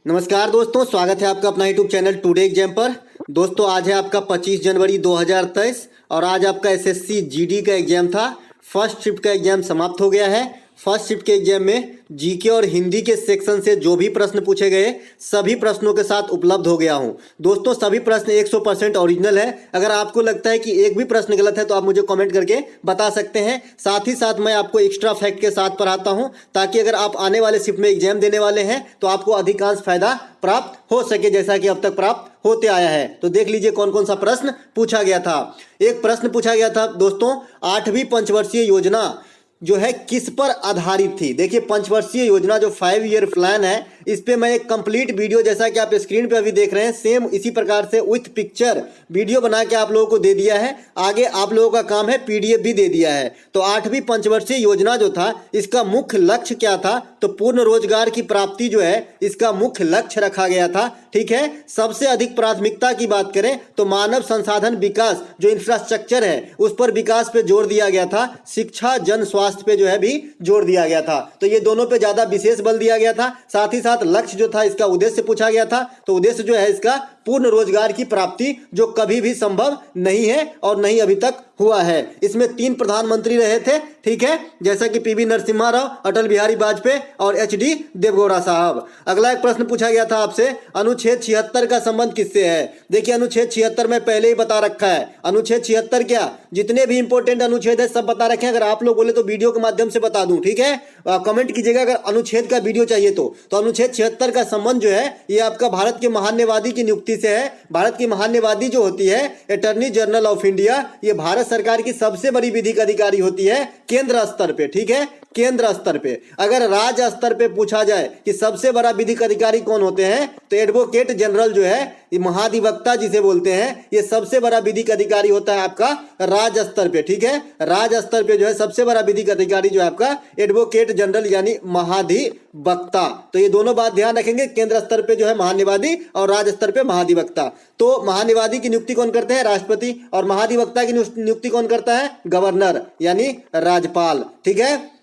नमस्कार दोस्तों, स्वागत है आपका अपना यूट्यूब चैनल टुडे एग्जाम पर। दोस्तों आज है आपका 25 जनवरी 2023 और आज आपका एसएससी जीडी का एग्जाम था। फर्स्ट शिफ्ट का एग्जाम समाप्त हो गया है। फर्स्ट शिफ्ट के एग्जाम में जीके और हिंदी के सेक्शन से जो भी प्रश्न पूछे गए सभी प्रश्नों के साथ उपलब्ध हो गया हूं। दोस्तों सभी प्रश्न 100% ओरिजिनल है। अगर आपको लगता है कि एक भी प्रश्न गलत है तो आप मुझे कमेंट करके बता सकते हैं। साथ ही साथ मैं आपको एक्स्ट्रा फैक्ट के साथ पढ़ाता हूं ताकि अगर आप आने वाले शिफ्ट में एग्जाम देने वाले हैं तो आपको अधिकांश फायदा प्राप्त हो सके, जैसा कि अब तक प्राप्त होते आया है। तो देख लीजिए कौन कौन सा प्रश्न पूछा गया था। एक प्रश्न पूछा गया था दोस्तों, 8वीं पंचवर्षीय योजना जो है किस पर आधारित थी। देखिए पंचवर्षीय योजना जो 5 ईयर प्लान है, इस पे मैं एक कंप्लीट वीडियो जैसा कि आप स्क्रीन पे अभी देख रहे हैं सेम इसी प्रकार से विथ पिक्चर वीडियो बना के आप लोगों को दे दिया है। आगे आप लोगों का काम है पीडीएफ भी दे दिया है। तो 8वीं पंचवर्षीय योजना जो था इसका मुख्य लक्ष्य क्या था, तो पूर्ण रोजगार की प्राप्ति जो है इसका मुख्य लक्ष्य रखा गया था। ठीक है, सबसे अधिक प्राथमिकता की बात करें तो मानव संसाधन विकास जो इंफ्रास्ट्रक्चर है उस पर विकास पे जोर दिया गया था। शिक्षा जन स्वास्थ्य पे जो है भी जोर दिया गया था। तो ये दोनों पे ज्यादा विशेष बल दिया गया था। साथ ही साथ लक्ष्य जो था इसका उद्देश्य पूछा गया था। तो उद्देश्य जो है इसका पूर्ण रोजगार की प्राप्ति जो कभी भी संभव नहीं है और नहीं अभी तक हुआ है। इसमें 3 प्रधानमंत्री रहे थे। ठीक है, जैसा कि पीवी नरसिम्हा राव, अटल बिहारी वाजपेयी और एचडी देवगौड़ा साहब। अगला एक प्रश्न पूछा गया था आपसे, अनुच्छेद 76 का संबंध किससे है। देखिए अनुच्छेद 76 में पहले ही बता रखा है। अनुच्छेद 76 क्या, जितने भी इंपॉर्टेंट अनुच्छेद है सब बता रखे हैं। अगर आप लोग बोले तो वीडियो के माध्यम से बता दूं। ठीक है, कमेंट कीजिएगा अगर अनुच्छेद का वीडियो चाहिए तो अनुच्छेद 76 का संबंध जो है ये आपका भारत के महान्यवादी की नियुक्ति से है। भारत की महान्यवादी जो होती है अटॉर्नी जनरल ऑफ इंडिया, ये भारत सरकार की सबसे बड़ी विधिक अधिकारी होती है केंद्र स्तर पे। ठीक है, केंद्र स्तर पे। अगर राज्य स्तर पे पूछा जाए कि सबसे बड़ा विधिक अधिकारी कौन होते हैं तो एडवोकेट जनरल जो है, ये महाधिवक्ता जिसे बोलते हैं, ये सबसे बड़ा विधिक अधिकारी होता है आपका राज्य स्तर पे। ठीक है, राज्य स्तर पे जो है सबसे बड़ा विधिक अधिकारी जो है आपका एडवोकेट जनरल यानी महाधिवक्ता। तो ये दोनों बात ध्यान रखेंगे, केंद्र स्तर पे जो है महान्यवादी और राज्य स्तर पे महाधिवक्ता। तो महान्यवादी की नियुक्ति कौन करते हैं, राष्ट्रपति, और महाधिवक्ता की नियुक्ति कौन करता है, गवर्नर यानी राज्यपाल। ठीक है,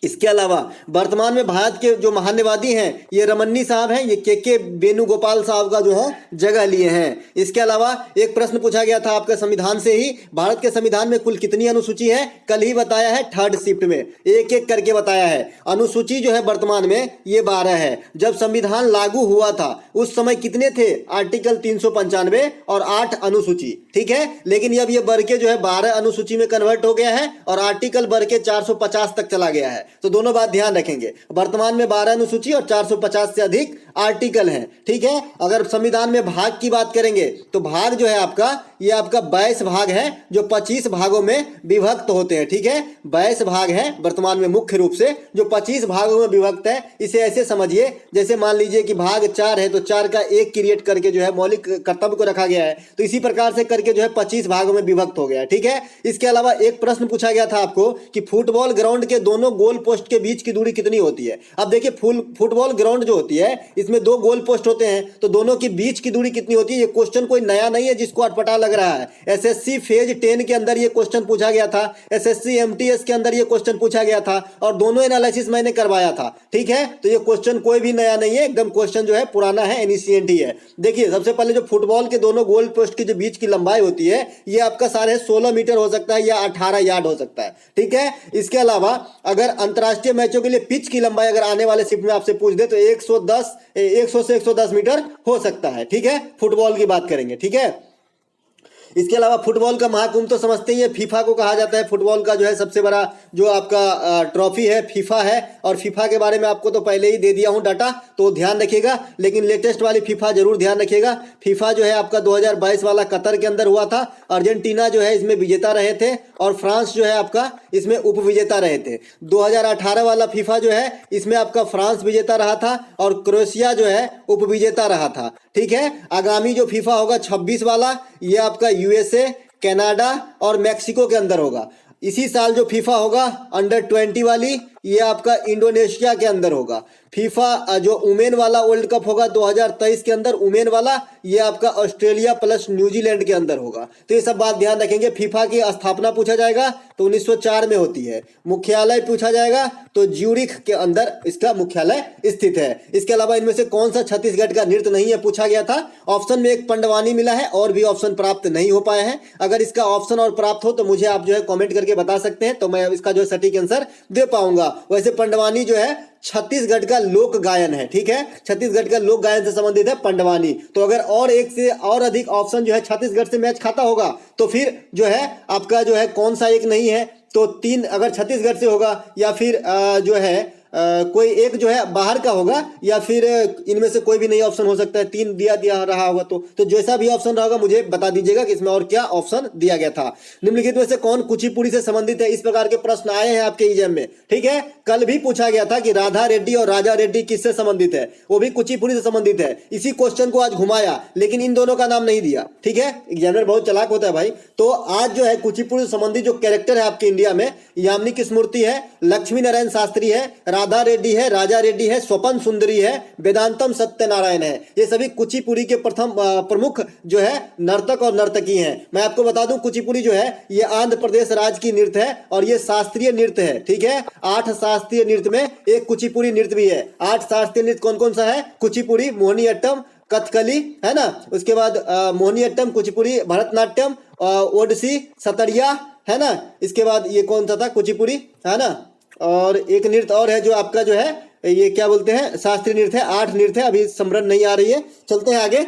इसके अलावा वर्तमान में भारत के जो महान्यवादी हैं ये रमन्नी साहब हैं, ये के वेणुगोपाल साहब का जो है जगह लिए हैं। इसके अलावा एक प्रश्न पूछा गया था आपके संविधान से ही, भारत के संविधान में कुल कितनी अनुसूची है, कल ही बताया है थर्ड शिफ्ट में, एक एक करके बताया है। अनुसूची जो है वर्तमान में ये 12 है। जब संविधान लागू हुआ था उस समय कितने थे, आर्टिकल 395 और 8 अनुसूची। ठीक है, लेकिन अब ये बढ़ के जो है 12 अनुसूची में कन्वर्ट हो गया है और आर्टिकल बढ़ के 450 तक चला गया है। तो दोनों बात ध्यान रखेंगे, वर्तमान में 12 अनुसूची और 450 से अधिक आर्टिकल हैं। ठीक है, अगर संविधान में भाग की बात करेंगे तो भाग जो है आपका ये आपका 22 भाग है जो 25 भागों में विभक्त होते हैं। ठीक है, 22 भाग है वर्तमान में मुख्य रूप से जो 25 भागों में विभक्त है। इसे ऐसे समझिए जैसे मान लीजिए कि भाग 4 है तो 4 का 1 क्रिएट करके जो है मौलिक कर्तव्य को रखा गया है। तो इसी प्रकार से करके जो है 25 भागों में विभक्त हो गया है। ठीक है, इसके अलावा एक प्रश्न पूछा गया था आपको कि फुटबॉल ग्राउंड के दोनों गोल पोस्ट के बीच की दूरी कितनी होती है। अब देखिए फुटबॉल ग्राउंड जो होती है इसमें 2 गोल पोस्ट होते हैं, तो दोनों के बीच की दूरी कितनी होती है। ये क्वेश्चन कोई नया नहीं है जिसको अटपटा लग रहा है। एसएससी फेज 10 के अंदर ये क्वेश्चन पूछा गया था, एसएससी एमटीएस के अंदर ये क्वेश्चन पूछा गया था और दोनों एनालिसिस मैंने करवाया था। ठीक है, तो ये क्वेश्चन कोई भी नया नहीं है, एकदम क्वेश्चन जो है पुराना है, एनिशिएंट ही है। देखिए सबसे पहले जो फुटबॉल के दोनों गोल पोस्ट की जो बीच की लंबाई होती है ये आपका साढ़े 16 मीटर हो सकता है या 18 यार्ड हो सकता है। ठीक है, इसके अलावा अगर अंतरराष्ट्रीय मैचों के लिए पिच की लंबाई अगर आने वाले शिफ्ट में आपसे पूछ दे तो 100 से 110 मीटर हो सकता है। ठीक है, फुटबॉल की बात करेंगे। ठीक है, इसके अलावा फुटबॉल का महाकुंभ तो समझते ही है, फीफा को कहा जाता है। फुटबॉल का जो है सबसे बड़ा जो आपका ट्रॉफी है फीफा है, और फीफा के बारे में आपको तो पहले ही दे दिया हूं डाटा, तो ध्यान रखिएगा। लेकिन लेटेस्ट वाली फीफा जरूर ध्यान रखिएगा। फीफा जो है आपका 2022 वाला कतर के अंदर हुआ था। अर्जेंटीना जो है इसमें विजेता रहे थे और फ्रांस जो है आपका इसमें उप विजेता रहे थे। 2018 वाला फीफा जो है इसमें आपका फ्रांस विजेता रहा था और क्रोएशिया जो है उप विजेता रहा था। ठीक है, आगामी जो फीफा होगा 26 वाला ये आपका यूएसए, कनाडा और मैक्सिको के अंदर होगा। इसी साल जो फीफा होगा अंडर 20 वाली ये आपका इंडोनेशिया के अंदर होगा। फीफा जो वुमेन वाला वर्ल्ड कप होगा 2023 के अंदर, वुमेन वाला, ये आपका ऑस्ट्रेलिया प्लस न्यूजीलैंड के अंदर होगा। तो ये सब बात ध्यान रखेंगे। फीफा की स्थापना पूछा जाएगा तो 1904 में होती है। मुख्यालय पूछा जाएगा तो ज्यूरिख के अंदर इसका मुख्यालय स्थित है। इसके अलावा इनमें से कौन सा छत्तीसगढ़ का नृत्य नहीं है पूछा गया था। ऑप्शन में एक पंडवानी मिला है और भी ऑप्शन प्राप्त नहीं हो पाए हैं। अगर इसका ऑप्शन और प्राप्त हो तो मुझे आप जो है कमेंट करके बता सकते हैं, तो मैं इसका जो सटीक आंसर दे पाऊंगा। वैसे पंडवानी जो है छत्तीसगढ़ का लोक गायन है, ठीक है, छत्तीसगढ़ का लोक गायन से संबंधित है पंडवानी। तो अगर और एक से और अधिक ऑप्शन जो है छत्तीसगढ़ से मैच खाता होगा तो फिर जो है आपका जो है कौन सा एक नहीं है, तो 3 अगर छत्तीसगढ़ से होगा या फिर जो है कोई एक जो है बाहर का होगा या फिर इनमें से कोई भी नहीं ऑप्शन हो सकता है। 3 दिया रहा होगा तो जैसा भी ऑप्शन रहा होगा मुझे बता दीजिएगा कि इसमें और क्या ऑप्शन दिया गया था। निम्नलिखित में से कौन कुचिपुड़ी से संबंधित है। इस प्रकार के प्रश्न आए हैं आपके एग्जाम में, ठीक है। कल भी पूछा गया था कि राधा रेड्डी और राजा रेड्डी किससे संबंधित है, वो भी कुचिपुड़ी से संबंधित है। इसी क्वेश्चन को आज घुमाया लेकिन इन दोनों का नाम नहीं दिया, ठीक है। एग्जामिनर बहुत चालाक होता है भाई। तो आज जो है कुचिपुड़ी से संबंधित जो कैरेक्टर है आपके इंडिया में, यामिनी कृष्णमूर्ति है, लक्ष्मी नारायण शास्त्री है, राधा रेड्डी है, राजा रेड्डी है, स्वपन सुंदरी है, वेदांतम सत्यनारायण है। ये सभी कुचिपुड़ी के प्रमुख जो है नर्तक और नर्तकी हैं। मैं आपको बता दूं कुचिपुड़ी जो है ये आंध्र प्रदेश राज्य की नृत्य है और ये शास्त्रीय नृत्य है, ठीक है। 8 शास्त्रीय नृत्य में एक कुचिपुड़ी नृत्य भी है। 8 शास्त्रीय नृत्य कौन कौन सा है? कुचिपुड़ी, मोहिनीअट्टम, कथकली, है ना, उसके बाद मोहिनीअट्टम, कुचिपुड़ी, भरतनाट्यम, ओडिसी, सतरिया, है ना। इसके बाद ये कौन सा था? कुचिपुड़ी, है ना। और एक नृत्य और है जो आपका जो है ये क्या बोलते हैं, शास्त्रीय नृत्य है। 8 नृत्य है, अभी स्मरण नहीं आ रही है। चलते हैं आगे।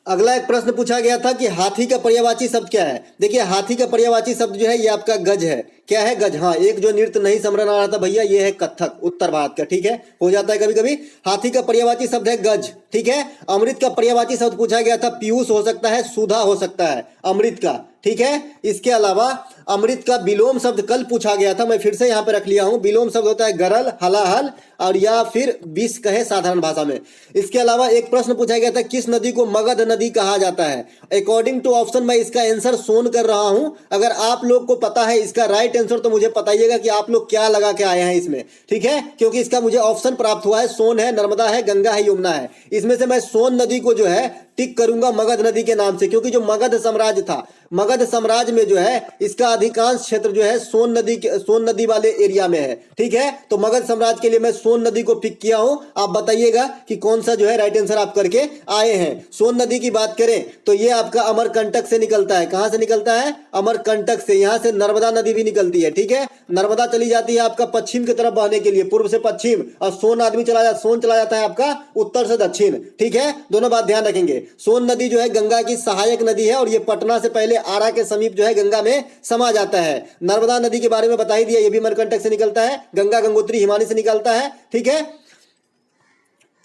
अगला एक प्रश्न पूछा गया था कि हाथी का पर्यायवाची शब्द क्या है। देखिए हाथी का पर्यायवाची शब्द जो है ये आपका गज है। क्या है? गज। हाँ, एक जो नृत्य नहीं समझ आ रहा था भैया, ये है कथक, उत्तर भारत का, ठीक है, हो जाता है कभी कभी। हाथी का पर्यायवाची शब्द है गज, ठीक है। अमृत का पर्यायवाची शब्द पूछा गया था, पीयूष हो सकता है, सुधा हो सकता है, अमृत का, ठीक है। इसके अलावा अमृत का विलोम शब्द कल पूछा गया था, मैं फिर से यहाँ पे रख लिया हूँ। विलोम शब्द होता है गरल, हलाहल और या फिर विष कहे साधारण भाषा में। इसके अलावा एक प्रश्न पूछा गया था, किस नदी को मगध नदी कहा जाता है। अकॉर्डिंग टू ऑप्शन मैं इसका आंसर सोन कर रहा हूँ। अगर आप लोग को पता है इसका राइट आंसर तो मुझे बताइएगा कि आप लोग क्या लगा के आए हैं इसमें, ठीक है, क्योंकि इसका मुझे ऑप्शन प्राप्त हुआ है। सोन है, नर्मदा है, गंगा है, यमुना है। इसमें से मैं सोन नदी को जो है टिक करूंगा मगध नदी के नाम से, क्योंकि जो मगध साम्राज्य था, मगध साम्राज्य में जो है इसका अधिकांश क्षेत्र जो है सोन नदी वाले एरिया में है, ठीक है। तो मगध साम्राज्य के लिए मैं सोन नदी को पिक किया हूं। आप बताइएगा कि कौन सा जो है राइट आंसर आप करके आए हैं। सोन नदी की बात करें तो ये आपका अमरकंटक से निकलता है। कहां से निकलता है? अमरकंटक से। यहां से नर्मदा नदी भी निकलती है, ठीक है। नर्मदा चली जाती है आपका पश्चिम की तरफ बहने के लिए, पूर्व से पश्चिम, और सोन चला जाता है आपका उत्तर से दक्षिण, ठीक है। दोनों बात ध्यान रखेंगे। सोन नदी जो है गंगा की सहायक नदी है और ये पटना से पहले आरा के समीप जो है गंगा में समा जाता है। नर्मदा नदी के बारे में बता ही दिया, ये भी अमरकंटक से निकलता है। गंगा गंगोत्री हिमानी से निकलता है, ठीक है।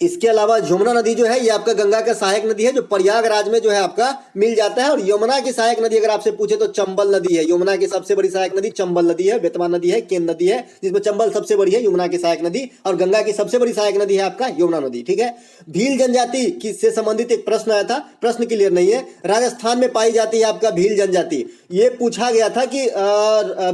इसके अलावा यमुना नदी जो है ये आपका गंगा का सहायक नदी है, जो प्रयागराज में जो है आपका मिल जाता है। और यमुना की सहायक नदी अगर आपसे पूछे तो चंबल नदी है। यमुना की सबसे बड़ी सहायक नदी चंबल नदी है, बेतवा नदी है, केन नदी है, जिसमें चंबल सबसे बड़ी है, यमुना की सहायक नदी। और गंगा की सबसे बड़ी सहायक नदी है आपका यमुना नदी, ठीक है। भील जनजाति से संबंधित एक प्रश्न आया था, प्रश्न क्लियर नहीं है। राजस्थान में पाई जाती है आपका भील जनजाति। ये पूछा गया था कि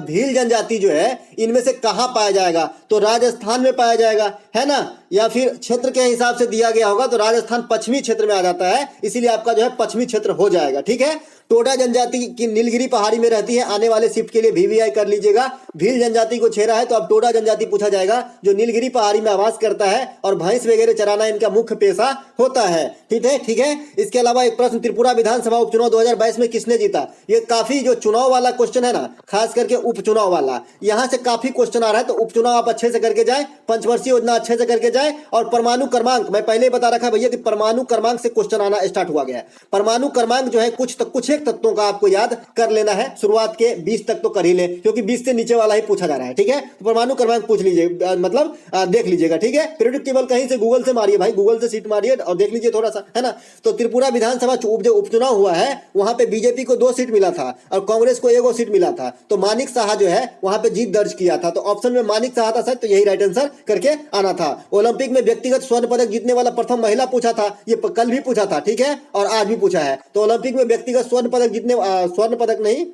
भील जनजाति जो है इनमें से कहां पाया जाएगा, तो राजस्थान में पाया जाएगा, है ना, या फिर क्षेत्र के हिसाब से दिया गया होगा तो राजस्थान पश्चिमी क्षेत्र में आ जाता है, इसीलिए आपका जो है पश्चिमी क्षेत्र हो जाएगा, ठीक है। टोडा जनजाति की नीलगिरी पहाड़ी में रहती है। आने वाले शिफ्ट के लिए VVI कर लीजिएगा। भील जनजाति को छेड़ा है तो अब टोडा जनजाति पूछा जाएगा, जो नीलगिरी पहाड़ी में आवास करता है और भैंस वगैरह चराना इनका मुख्य पेशा होता है, ठीक है, ठीक है। इसके अलावा एक प्रश्न, त्रिपुरा विधानसभा उपचुनाव 2022 में किसने जीता। ये काफी जो चुनाव वाला क्वेश्चन है ना, खास करके उपचुनाव वाला, यहाँ से काफी क्वेश्चन आ रहा है। तो उपचुनाव आप अच्छे से करके जाए, पंचवर्षीय योजना अच्छे से करके जाए। और परमाणु क्रमांक मैं पहले बता रखा भैया कि परमाणु क्रमांक से क्वेश्चन आना स्टार्ट हुआ गया है। परमाणु क्रमांक जो है कुछ एक तत्वों का आपको याद कर लेना है। शुरुआत के 20 तक तो कर ही ले, क्योंकि 20 से नीचे वाला ही पूछा जा रहा है, ठीक है। तो परमाणु क्रमांक पूछ लीजिए, मतलब देख लीजिएगा, ठीक है। पीरियोडिक टेबल कहीं से गूगल से मारिए भाई, गूगल से सीट मारिए और देख लीजिए थोड़ा सा, है ना। तो त्रिपुरा विधानसभा जो उपचुनाव हुआ है वहां पे बीजेपी को 2 सीट मिला था और कांग्रेस को 1 सीट मिला था। तो मानिक शाह जो है वहां पे जीत दर्ज किया था। तो ऑप्शन में मानिक शाह था सर, तो यही राइट आंसर करके आना था। ओलंपिक में व्यक्तिगत स्वर्ण पदक जीतने वाला प्रथम महिला पूछा था, ये कल भी पूछा था, ठीक है, और आज भी पूछा है। तो ओलंपिक में व्यक्तिगत स्वर्ण पदक जीतने, स्वर्ण पदक नहीं,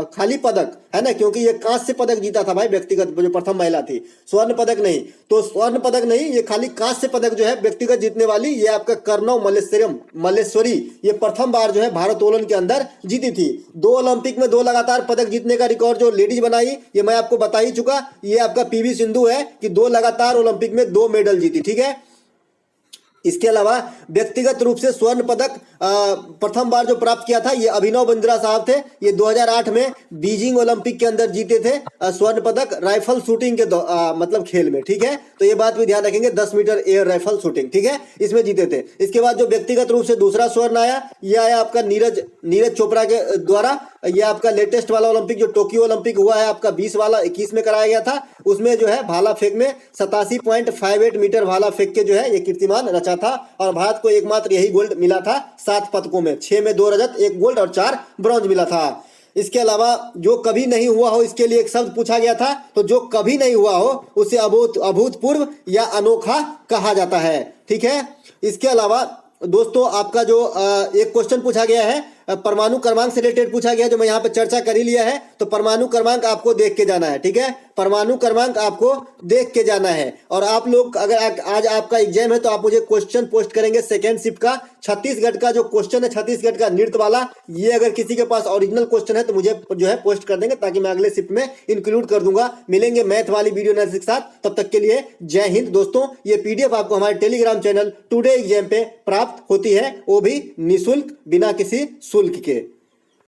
खाली पदक है ना, क्योंकि ये कांस्य पदक जीता था भाई व्यक्तिगत, जो प्रथम महिला थी। स्वर्ण पदक नहीं, तो स्वर्ण पदक नहीं, ये खाली कांस्य पदक जो है व्यक्तिगत जीतने वाली, ये आपका कर्णव मल्लेश्वरी, ये प्रथम बार जो है भारोत्तोलन के अंदर जीती थी। 2 ओलंपिक में 2 लगातार पदक जीतने का रिकॉर्ड जो लेडीज बनाई, ये मैं आपको बता ही चुका, ये आपका पीवी सिंधु है कि 2 लगातार ओलंपिक में 2 मेडल जीती, ठीक है। इसके अलावा व्यक्तिगत रूप से स्वर्ण पदक प्रथम बार जो प्राप्त किया था, ये अभिनव बिंद्रा साहब थे। ये 2008 में बीजिंग ओलंपिक के अंदर जीते थे स्वर्ण पदक राइफल शूटिंग के मतलब खेल में, ठीक है। तो ये बात भी ध्यान रखेंगे, 10 मीटर एयर राइफल शूटिंग, ठीक है, इसमें जीते थे। इसके बाद जो व्यक्तिगत रूप से दूसरा स्वर्ण आया, ये आया आपका नीरज चोपड़ा के द्वारा। ये आपका लेटेस्ट वाला ओलंपिक जो टोक्यो ओलंपिक हुआ है आपका 20 वाला 21 में कराया गया था, उसमें जो है भाला फेंक में 87.58 मीटर भाला फेंक के जो है ये कीर्तिमान रचा था। और भारत को एकमात्र यही गोल्ड मिला था 7 पदकों में, 6 में 2 रजत, 1 गोल्ड और 4 ब्रॉन्ज मिला था। इसके अलावा जो कभी नहीं हुआ हो, इसके लिए एक शब्द पूछा गया था, तो जो कभी नहीं हुआ हो उसे अभूतपूर्व या अनोखा कहा जाता है, ठीक है। इसके अलावा दोस्तों आपका जो एक क्वेश्चन पूछा गया है परमाणु क्रमांक से रिलेटेड पूछा गया, जो मैं यहाँ पे चर्चा कर ही लिया है। तो परमाणु क्रमांक आपको देख के जाना है, ठीक है, परमाणु क्रमांक आपको देख के जाना है। और आप लोग अगर आज आपका एग्जाम है तो आप मुझे क्वेश्चन पोस्ट करेंगे सेकेंड शिफ्ट का, छत्तीसगढ़ का जो क्वेश्चन है, छत्तीसगढ़ का नृत्य वाला, ये अगर किसी के पास ओरिजिनल क्वेश्चन है तो मुझे जो है पोस्ट कर देंगे, ताकि मैं अगले शिफ्ट में इंक्लूड कर दूंगा। मिलेंगे मैथ वाली वीडियो एनालिसिस के साथ, तब तक के लिए जय हिंद दोस्तों। ये पीडीएफ आपको हमारे टेलीग्राम चैनल टुडे एग्जाम पे प्राप्त होती है, वो भी निःशुल्क, बिना किसी शुल्क के।